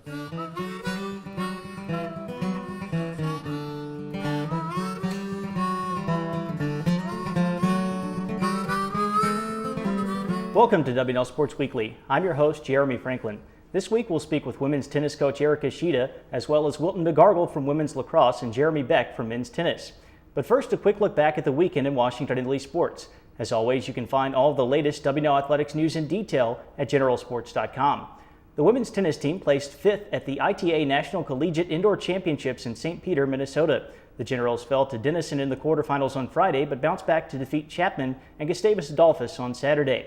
Welcome to WNL Sports Weekly. I'm your host, Jeremy Franklin. This week we'll speak with women's tennis coach Eric Ishida, as well as Wilton Megargel from women's lacrosse and Jeremy Becht from men's tennis. But first, a quick look back at the weekend in Washington and Lee sports. As always, you can find all of the latest WNL athletics news in detail at generalsports.com. The women's tennis team placed 5th at the ITA National Collegiate Indoor Championships in St. Peter, Minnesota. The Generals fell to Denison in the quarterfinals on Friday, but bounced back to defeat Chapman and Gustavus Adolphus on Saturday.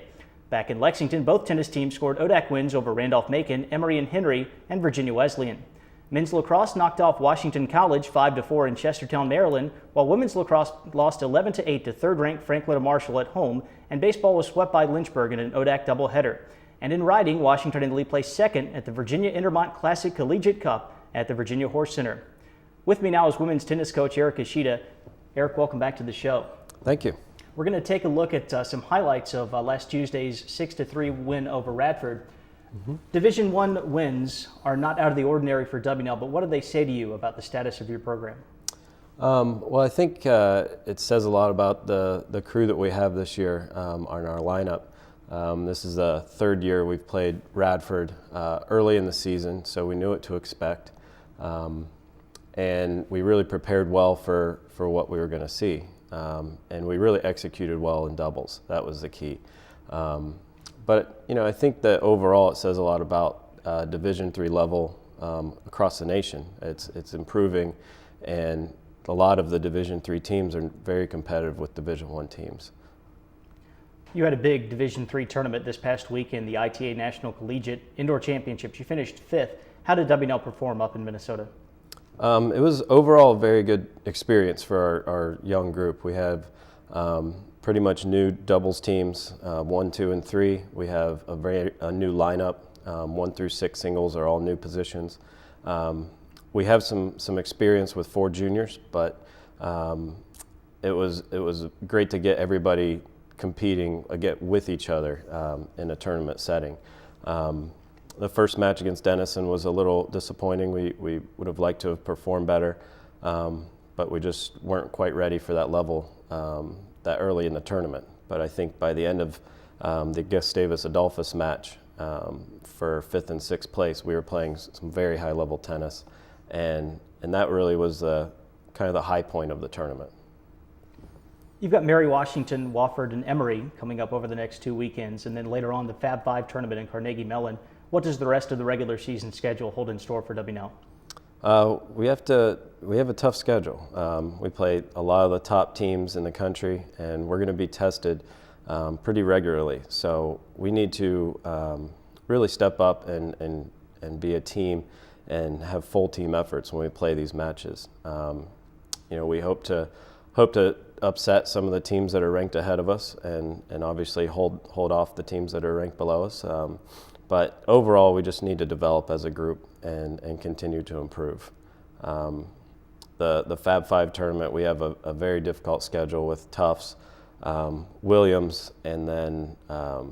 Back in Lexington, both tennis teams scored ODAC wins over Randolph-Macon, Emory and Henry, and Virginia Wesleyan. Men's lacrosse knocked off Washington College 5-4 in Chestertown, Maryland, while women's lacrosse lost 11-8 to third-ranked Franklin Marshall at home, and baseball was swept by Lynchburg in an ODAC doubleheader. And in riding, Washington and Lee placed second at the Virginia Intermont Classic Collegiate Cup at the Virginia Horse Center. With me now is women's tennis coach Eric Ishida. Eric, welcome back to the show. Thank you. We're going to take a look at some highlights of last Tuesday's 6-3 win over Radford. Division I wins are not out of the ordinary for WNL, but what do they say to you about the status of your program? Well, I think it says a lot about the crew that we have this year on our lineup. This is the third year we've played Radford early in the season, so we knew what to expect. And we really prepared well for what we were going to see. And we really executed well in doubles. That was the key. But I think that overall it says a lot about Division III level across the nation. It's improving, and a lot of the Division III teams are very competitive with Division I teams. You had a big Division III tournament this past weekend, the ITA National Collegiate Indoor Championships. You finished 5th. How did WNL perform up in Minnesota? It was overall a very good experience for our young group. We have pretty much new doubles teams, 1, 2, and 3. We have a new lineup. 1 through 6 singles are all new positions. We have some experience with 4 juniors, but it was great to get everybody competing with each other in a tournament setting. The first match against Denison was a little disappointing. We would have liked to have performed better, but we just weren't quite ready for that level that early in the tournament. But I think by the end of the Gustavus Adolphus match for 5th and 6th place, we were playing some very high level tennis, and that really was kind of the high point of the tournament. You've got Mary Washington, Wofford, and Emory coming up over the next 2 weekends, and then later on the Fab 5 tournament in Carnegie Mellon. What does the rest of the regular season schedule hold in store for WNL? We have a tough schedule. We play a lot of the top teams in the country, and we're going to be tested pretty regularly. So we need to really step up and be a team and have full team efforts when we play these matches. We hope to upset some of the teams that are ranked ahead of us, and obviously hold off the teams that are ranked below us. But overall, we just need to develop as a group and continue to improve. The Fab 5 tournament, we have a very difficult schedule with Tufts, Williams, and then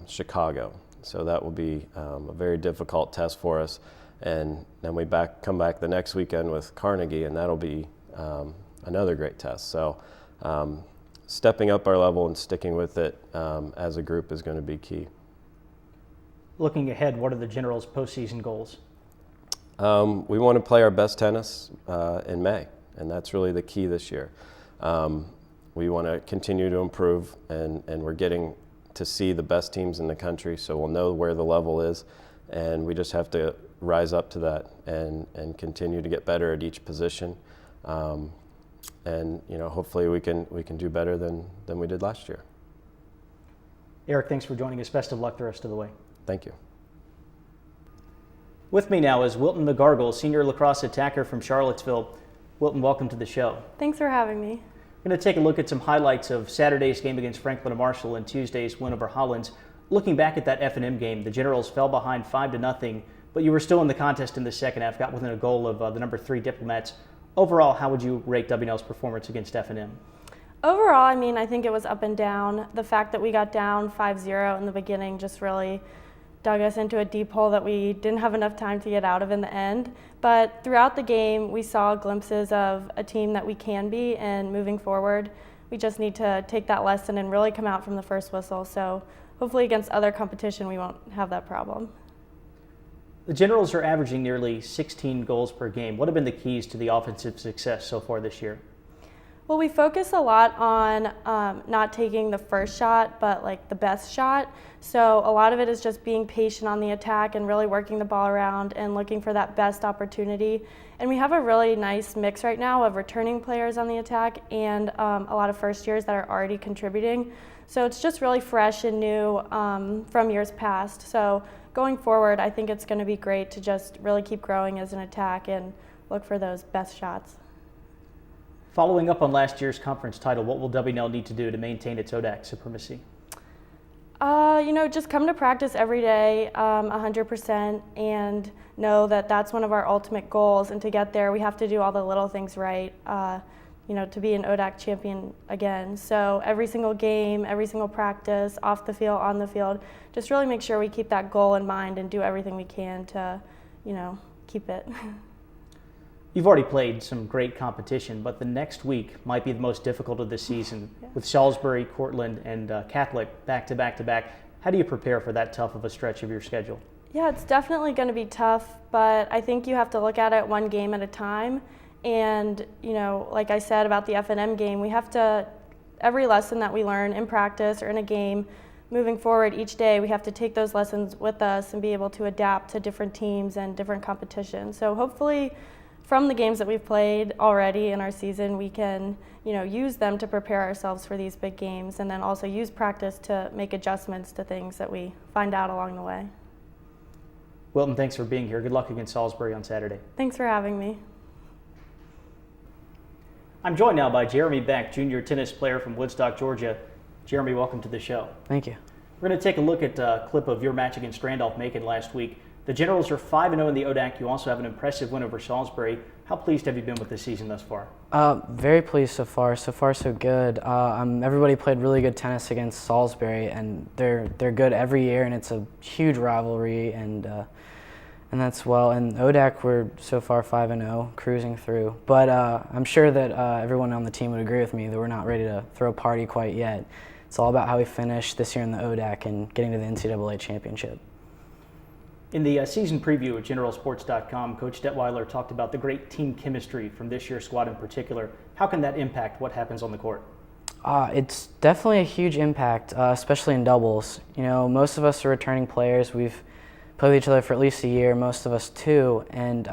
Chicago. So that will be a very difficult test for us. And then we come back the next weekend with Carnegie, and that'll be another great test. So stepping up our level and sticking with it as a group is going to be key. Looking ahead, what are the Generals' postseason goals? We want to play our best tennis in May, and that's really the key this year. We want to continue to improve, and we're getting to see the best teams in the country, so we'll know where the level is, and we just have to rise up to that and continue to get better at each position. And hopefully we can do better than we did last year. Eric, thanks for joining us. Best of luck the rest of the way. Thank you. With me now is Wilton Megargel, senior lacrosse attacker from Charlottesville. Wilton, welcome to the show. Thanks for having me. We're going to take a look at some highlights of Saturday's game against Franklin Marshall and Tuesday's win over Hollins. Looking back at that F&M game, the Generals fell behind 5-0, but you were still in the contest in the second half, got within a goal of the number 3 Diplomats. Overall, how would you rate WNL's performance against F&M? Overall, I think it was up and down. The fact that we got down 5-0 in the beginning just really dug us into a deep hole that we didn't have enough time to get out of in the end. But throughout the game, we saw glimpses of a team that we can be, and moving forward, we just need to take that lesson and really come out from the first whistle. So hopefully against other competition, we won't have that problem. The Generals are averaging nearly 16 goals per game. What have been the keys to the offensive success so far this year? Well, we focus a lot on not taking the first shot, but like the best shot. So a lot of it is just being patient on the attack and really working the ball around and looking for that best opportunity. And we have a really nice mix right now of returning players on the attack and a lot of first years that are already contributing. So it's just really fresh and new from years past. So going forward, I think it's going to be great to just really keep growing as an attack and look for those best shots. Following up on last year's conference title, what will WNL need to do to maintain its ODAC supremacy? Just come to practice every day 100% and know that that's one of our ultimate goals. And to get there, we have to do all the little things right, to be an ODAC champion again. So every single game, every single practice, off the field, on the field, just really make sure we keep that goal in mind and do everything we can to, keep it. You've already played some great competition, but the next week might be the most difficult of the season with Salisbury, Cortland, and Catholic back to back to back. How do you prepare for that tough of a stretch of your schedule? Yeah, it's definitely going to be tough, but I think you have to look at it one game at a time. And, like I said about the F&M game, we have to, every lesson that we learn in practice or in a game, moving forward each day, we have to take those lessons with us and be able to adapt to different teams and different competitions. So hopefully, from the games that we've played already in our season, we can, use them to prepare ourselves for these big games, and then also use practice to make adjustments to things that we find out along the way. Wilton, thanks for being here. Good luck against Salisbury on Saturday. Thanks for having me. I'm joined now by Jeremy Becht, junior tennis player from Woodstock, Georgia. Jeremy, welcome to the show. Thank you. We're going to take a look at a clip of your match against Randolph-Macon last week. The Generals are 5-0 in the ODAC. You also have an impressive win over Salisbury. How pleased have you been with this season thus far? Very pleased so far. So far, so good. Everybody played really good tennis against Salisbury, and they're good every year, and it's a huge rivalry, and that's well. And ODAC, we're so far 5-0, cruising through. But I'm sure that everyone on the team would agree with me that we're not ready to throw a party quite yet. It's all about how we finish this year in the ODAC and getting to the NCAA championship. In the season preview at GeneralSports.com, Coach Detweiler talked about the great team chemistry from this year's squad in particular. How can that impact what happens on the court? It's definitely a huge impact, especially in doubles. Most of us are returning players. We've played with each other for at least a year, most of us too, and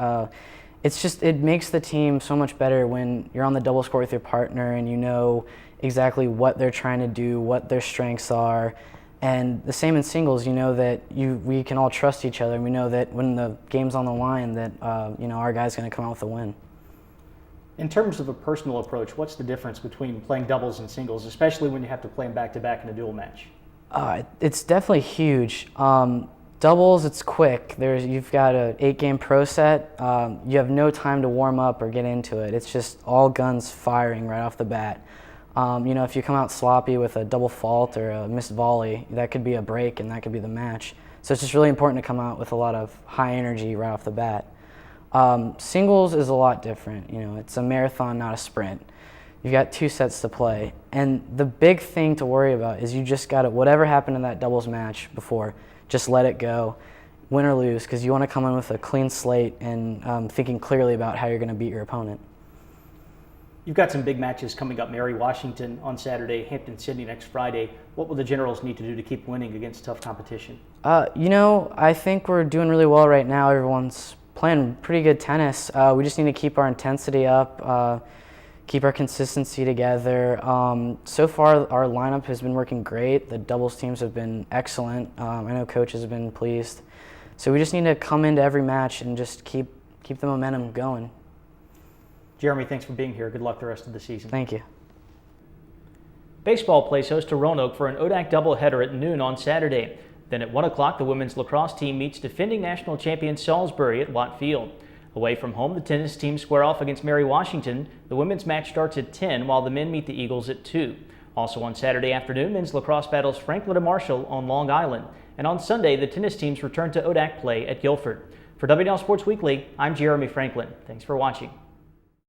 it makes the team so much better when you're on the doubles court with your partner and you know exactly what they're trying to do, what their strengths are. And the same in singles, that we can all trust each other, and we know that when the game's on the line that our guy's going to come out with a win. In terms of a personal approach, what's the difference between playing doubles and singles, especially when you have to play them back-to-back in a dual match? It's definitely huge. Doubles, it's quick. You've got an 8-game pro set. You have no time to warm up or get into it. It's just all guns firing right off the bat. If you come out sloppy with a double fault or a missed volley, that could be a break and that could be the match. So it's just really important to come out with a lot of high energy right off the bat. Singles is a lot different. It's a marathon, not a sprint. You've got 2 sets to play. And the big thing to worry about is you just got to, whatever happened in that doubles match before, just let it go, win or lose, because you want to come in with a clean slate and thinking clearly about how you're going to beat your opponent. You've got some big matches coming up. Mary Washington on Saturday, Hampton-Sydney next Friday. What will the Generals need to do to keep winning against tough competition? I think we're doing really well right now. Everyone's playing pretty good tennis. We just need to keep our intensity up, keep our consistency together. So far, our lineup has been working great. The doubles teams have been excellent. I know coaches have been pleased. So we just need to come into every match and just keep the momentum going. Jeremy, thanks for being here. Good luck the rest of the season. Thank you. Baseball plays host to Roanoke for an ODAC doubleheader at noon on Saturday. Then at 1 o'clock, the women's lacrosse team meets defending national champion Salisbury at Watt Field. Away from home, the tennis team square off against Mary Washington. The women's match starts at 10, while the men meet the Eagles at 2. Also on Saturday afternoon, men's lacrosse battles Franklin and Marshall on Long Island. And on Sunday, the tennis teams return to ODAC play at Guilford. For WNL Sports Weekly, I'm Jeremy Franklin. Thanks for watching.